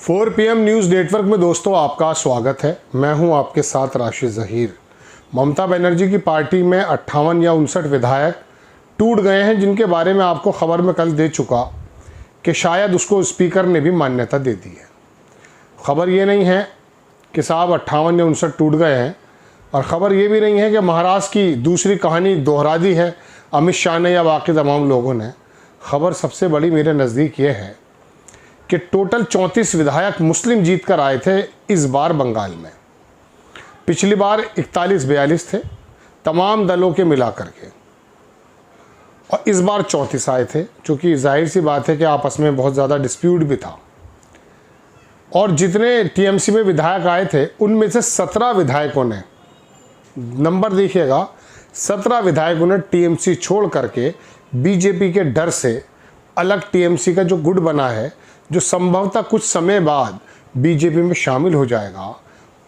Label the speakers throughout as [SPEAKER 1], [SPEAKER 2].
[SPEAKER 1] 4 PM news network में दोस्तों आपका स्वागत है। मैं हूं आपके साथ राशिद ज़हीर। ममता बनर्जी की पार्टी में 58 या 59 विधायक टूट गए हैं, जिनके बारे में आपको खबर में कल दे चुका कि शायद उसको स्पीकर ने भी मान्यता दे दी है। खबर ये नहीं है कि साहब 58 या 59 टूट गए हैं, और ख़बर ये भी नहीं है कि महाराष्ट्र की दूसरी कहानी दोहरा दी है अमित शाह ने या बाकी तमाम लोगों ने। खबर सबसे बड़ी मेरे नज़दीक ये है कि टोटल 34 विधायक मुस्लिम जीत कर आए थे इस बार बंगाल में। पिछली बार 41-42 थे तमाम दलों के मिलाकर के, और इस बार 34 आए थे, क्योंकि जाहिर सी बात है कि आपस में बहुत ज़्यादा डिस्प्यूट भी था। और जितने टीएमसी में विधायक आए थे उनमें से 17 विधायकों ने, नंबर देखिएगा, 17 विधायकों ने टीएमसी छोड़ करके बीजेपी के डर से अलग टीएमसी का जो गुट बना है, जो संभवतः कुछ समय बाद बीजेपी में शामिल हो जाएगा,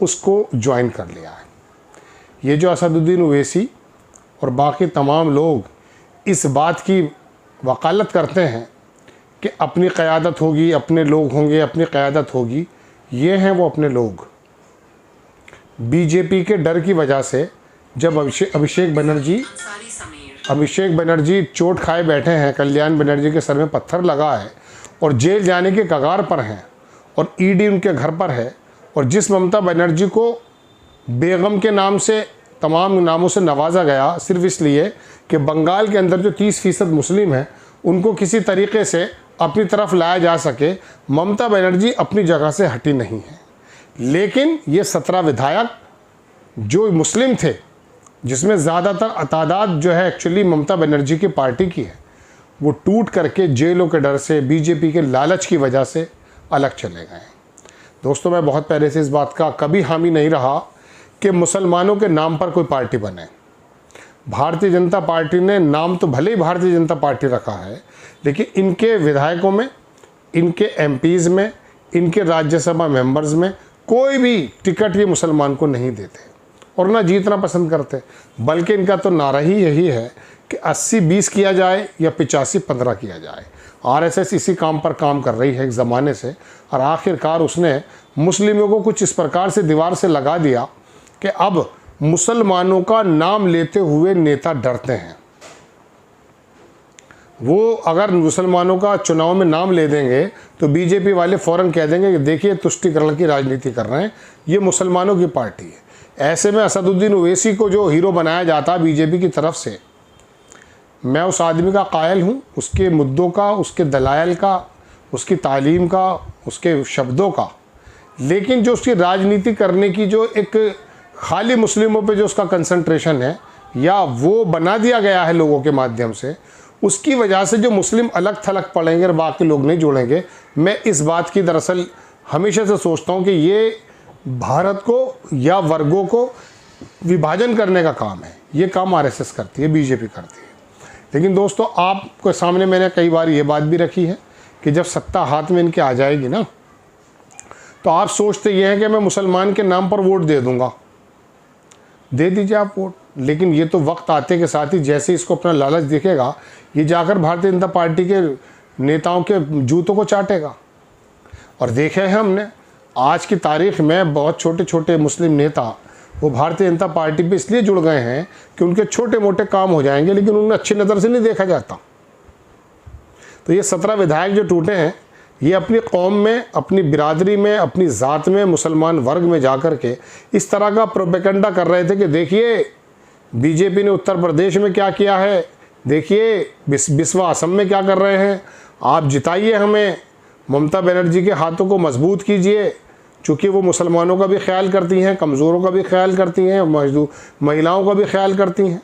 [SPEAKER 1] उसको ज्वाइन कर लिया है। ये जो असदुद्दीन ओवैसी और बाकी तमाम लोग इस बात की वकालत करते हैं कि अपनी क़यादत होगी, अपने लोग होंगे, अपनी क़यादत होगी, ये हैं वो अपने लोग। बीजेपी के डर की वजह से जब अभिषेक बनर्जी चोट खाए बैठे हैं, कल्याण बनर्जी के सर में पत्थर लगा है और जेल जाने के कगार पर हैं, और ईडी उनके घर पर है, और जिस ममता बनर्जी को बेगम के नाम से तमाम नामों से नवाजा गया सिर्फ इसलिए कि बंगाल के अंदर जो 30% मुस्लिम हैं उनको किसी तरीके से अपनी तरफ लाया जा सके, ममता बनर्जी अपनी जगह से हटी नहीं है। लेकिन ये 17 विधायक जो मुस्लिम थे, जिसमें ज़्यादातर तादाद जो है एक्चुअली ममता बनर्जी की पार्टी की है, वो टूट करके जेलों के डर से, बीजेपी के लालच की वजह से अलग चले गए। दोस्तों, मैं बहुत पहले से इस बात का कभी हामी नहीं रहा कि मुसलमानों के नाम पर कोई पार्टी बने। भारतीय जनता पार्टी ने नाम तो भले ही भारतीय जनता पार्टी रखा है, लेकिन इनके विधायकों में, इनके एमपीज़ में, इनके राज्यसभा मेंबर्स में कोई भी टिकट ये मुसलमान को नहीं देते और ना जीतना पसंद करते। बल्कि इनका तो नारा ही यही है कि 80-20 किया जाए या 85-15 किया जाए। आरएसएस इसी काम पर काम कर रही है एक ज़माने से, और आखिरकार उसने मुस्लिमों को कुछ इस प्रकार से दीवार से लगा दिया कि अब मुसलमानों का नाम लेते हुए नेता डरते हैं। वो अगर मुसलमानों का चुनाव में नाम ले देंगे तो बीजेपी वाले फ़ौरन कह देंगे कि देखिए तुष्टीकरण की राजनीति कर रहे हैं, ये मुसलमानों की पार्टी है। ऐसे में असदुद्दीन ओवैसी को जो हीरो बनाया जाता बीजेपी की तरफ से, मैं उस आदमी का कायल हूँ, उसके मुद्दों का, उसके दलाइल का, उसकी तालीम का, उसके शब्दों का। लेकिन जो उसकी राजनीति करने की जो एक खाली मुस्लिमों पे जो उसका कंसंट्रेशन है, या वो बना दिया गया है लोगों के माध्यम से, उसकी वजह से जो मुस्लिम अलग थलग पड़ेंगे और बाकी लोग नहीं जुड़ेंगे। मैं इस बात की दरअसल हमेशा से सोचता हूँ कि ये भारत को या वर्गों को विभाजन करने का काम है। ये काम आरएसएस करती है, बीजेपी करती है। लेकिन दोस्तों, आपके सामने मैंने कई बार ये बात भी रखी है कि जब सत्ता हाथ में इनके आ जाएगी ना, तो आप सोचते ये हैं कि मैं मुसलमान के नाम पर वोट दे दूंगा। दे दीजिए आप वोट, लेकिन ये तो वक्त आते के साथ ही जैसे इसको अपना लालच दिखेगा, ये जाकर भारतीय जनता पार्टी के नेताओं के जूतों को चाटेगा। और देखे हैं हमने आज की तारीख में बहुत छोटे छोटे मुस्लिम नेता वो भारतीय जनता पार्टी पे इसलिए जुड़ गए हैं कि उनके छोटे मोटे काम हो जाएंगे, लेकिन उन्हें अच्छी नज़र से नहीं देखा जाता। तो ये 17 विधायक जो टूटे हैं, ये अपनी कौम में, अपनी बिरादरी में, अपनी ज़ात में, मुसलमान वर्ग में जाकर के इस तरह का प्रोपेगेंडा कर रहे थे कि देखिए बीजेपी ने उत्तर प्रदेश में क्या किया है, देखिए बिस्वा असम में क्या कर रहे हैं, आप जिताइए हमें, ममता बनर्जी के हाथों को मजबूत कीजिए, चूँकि वो मुसलमानों का भी ख्याल करती हैं, कमज़ोरों का भी ख्याल करती हैं, महिलाओं का भी ख्याल करती हैं।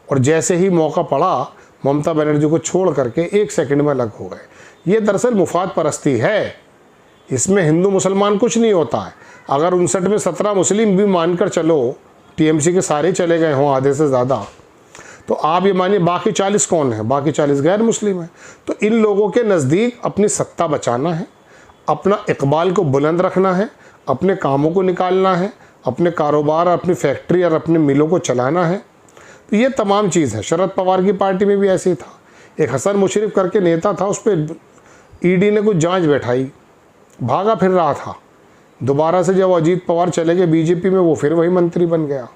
[SPEAKER 1] और जैसे ही मौका पड़ा, ममता बनर्जी को छोड़ करके 1 सेकंड में अलग हो गए। ये दरअसल मुफाद परस्ती है, इसमें हिंदू मुसलमान कुछ नहीं होता है। अगर 59 में 17 मुस्लिम भी मानकर चलो, टीएमसी के सारे चले गए हों आधे से ज़्यादा, तो आप ये मानिए बाकी 40 कौन है? बाकी 40 गैर मुस्लिम हैं। तो इन लोगों के नज़दीक अपनी सत्ता बचाना है, अपना इकबाल को बुलंद रखना है, अपने कामों को निकालना है, अपने कारोबार, अपनी फैक्ट्री और अपने मिलों को चलाना है। तो ये तमाम चीज़ है। शरद पवार की पार्टी में भी ऐसे ही था। एक हसन मुशर्रफ करके नेता था, उस पर ईडी ने कुछ जांच बैठाई भागा फिर रहा था। दोबारा से जब अजीत पवार चले गए बीजेपी में, वो फिर वही मंत्री बन गया।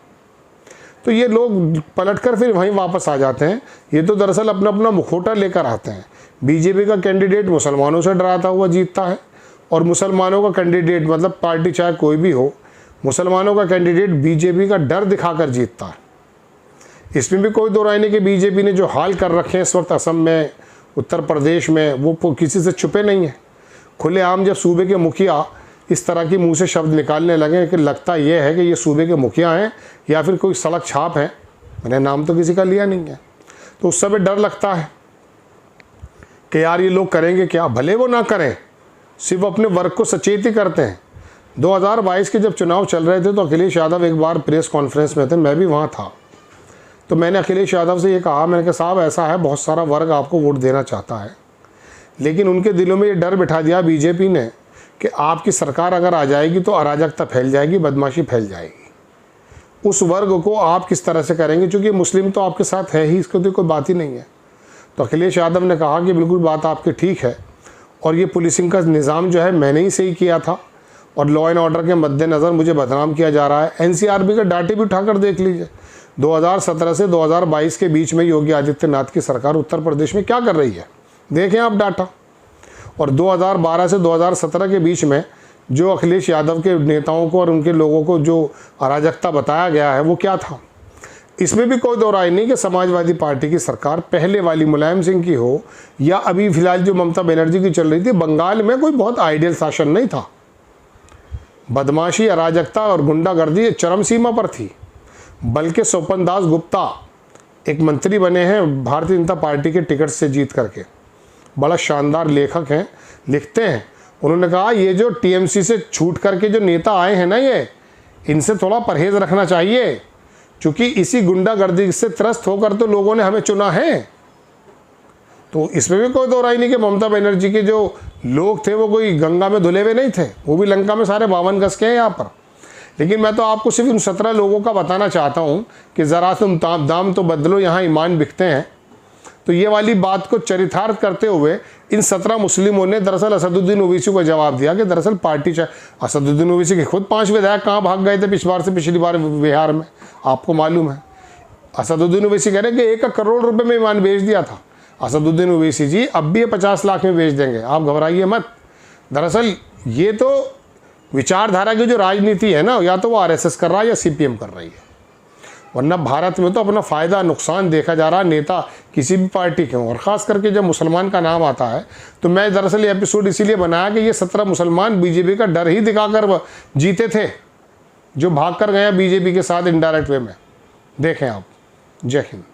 [SPEAKER 1] तो ये लोग पलटकर फिर वहीं वापस आ जाते हैं। ये तो दरअसल अपना अपना मुखौटा लेकर आते हैं। बीजेपी का कैंडिडेट मुसलमानों से डराता हुआ जीतता है, और मुसलमानों का कैंडिडेट, मतलब पार्टी चाहे कोई भी हो, मुसलमानों का कैंडिडेट बीजेपी का डर दिखाकर जीतता है। इसमें भी कोई दो राय नहीं कि बीजेपी ने जो हाल कर रखे हैं इस वक्त असम में, उत्तर प्रदेश में, वो किसी से छुपे नहीं हैं। खुलेआम जब सूबे के मुखिया इस तरह की मुंह से शब्द निकालने लगे कि लगता यह है कि ये सूबे के मुखिया हैं या फिर कोई सड़क छाप है, मैंने नाम तो किसी का लिया नहीं है, तो उस समय डर लगता है कि यार ये लोग करेंगे क्या। भले वो ना करें, सिर्फ अपने वर्ग को सचेत ही करते हैं। 2022 के जब चुनाव चल रहे थे तो अखिलेश यादव एक बार प्रेस कॉन्फ्रेंस में थे, मैं भी वहाँ था। तो मैंने अखिलेश यादव से ये कहा, मैंने कहा साहब ऐसा है, बहुत सारा वर्ग आपको वोट देना चाहता है, लेकिन उनके दिलों में ये डर बिठा दिया बीजेपी ने कि आपकी सरकार अगर आ जाएगी तो अराजकता फैल जाएगी, बदमाशी फैल जाएगी। उस वर्ग को आप किस तरह से करेंगे, क्योंकि मुस्लिम तो आपके साथ है ही, इसको तो कोई बात ही नहीं है। तो अखिलेश यादव ने कहा कि बिल्कुल बात आपकी ठीक है, और ये पुलिसिंग का निज़ाम जो है मैंने ही सही किया था, और लॉ एंड ऑर्डर के मद्देनज़र मुझे बदनाम किया जा रहा है। एनसीआरबी का डाटे भी उठाकर देख लीजिए, 2017 से 2022 के बीच में योगी आदित्यनाथ की सरकार उत्तर प्रदेश में क्या कर रही है, देखें आप डाटा। और 2012 से 2017 के बीच में जो अखिलेश यादव के नेताओं को और उनके लोगों को जो अराजकता बताया गया है वो क्या था। इसमें भी कोई दो राय नहीं कि समाजवादी पार्टी की सरकार पहले वाली मुलायम सिंह की हो या अभी फिलहाल जो ममता बनर्जी की चल रही थी, बंगाल में कोई बहुत आइडियल शासन नहीं था। बदमाशी, अराजकता और गुंडागर्दी चरम सीमा पर थी। बल्कि स्वपन दास गुप्ता एक मंत्री बने हैं भारतीय जनता पार्टी के टिकट से जीत करके, बड़ा शानदार लेखक हैं, लिखते हैं। उन्होंने कहा ये जो टीएमसी से छूट करके जो नेता आए हैं ना, ये इनसे थोड़ा परहेज रखना चाहिए, क्योंकि इसी गुंडागर्दी से त्रस्त होकर तो लोगों ने हमें चुना है। तो इसमें भी कोई दो राय नहीं कि ममता बनर्जी के जो लोग थे वो कोई गंगा में धुले हुए नहीं थे, वो भी लंका में सारे 52 गज के हैं यहाँ पर। लेकिन मैं तो आपको सिर्फ उन 17 लोगों का बताना चाहता हूँ कि ज़रा तुम दाम तो बदलो, यहाँ ईमान बिकते हैं। तो ये वाली बात को चरितार्थ करते हुए इन 17 मुस्लिमों ने दरअसल असदुद्दीन ओवैसी को जवाब दिया कि दरअसल पार्टी असदुद्दीन ओवैसी के खुद 5 विधायक कहाँ भाग गए थे पिछली बार बिहार में, आपको मालूम है। असदुद्दीन ओवैसी कह रहे हैं कि 1 करोड़ रुपए में ईमान बेच दिया था। असदुद्दीन ओवैसी जी अब भी ये 50 लाख में बेच देंगे, आप घबराइए मत। दरअसल ये तो विचारधारा की जो राजनीति है ना, या तो वो आरएसएस कर रहा है या सीपीएम कर रही है, वरना भारत में तो अपना फ़ायदा नुकसान देखा जा रहा है नेता किसी भी पार्टी के हों। और ख़ास करके जब मुसलमान का नाम आता है तो मैं दरअसल ये एपिसोड इसीलिए बनाया कि ये 17 मुसलमान बीजेपी का डर ही दिखाकर जीते थे, जो भाग कर गए बीजेपी के साथ इनडायरेक्ट वे में। देखें आप। जय हिंद।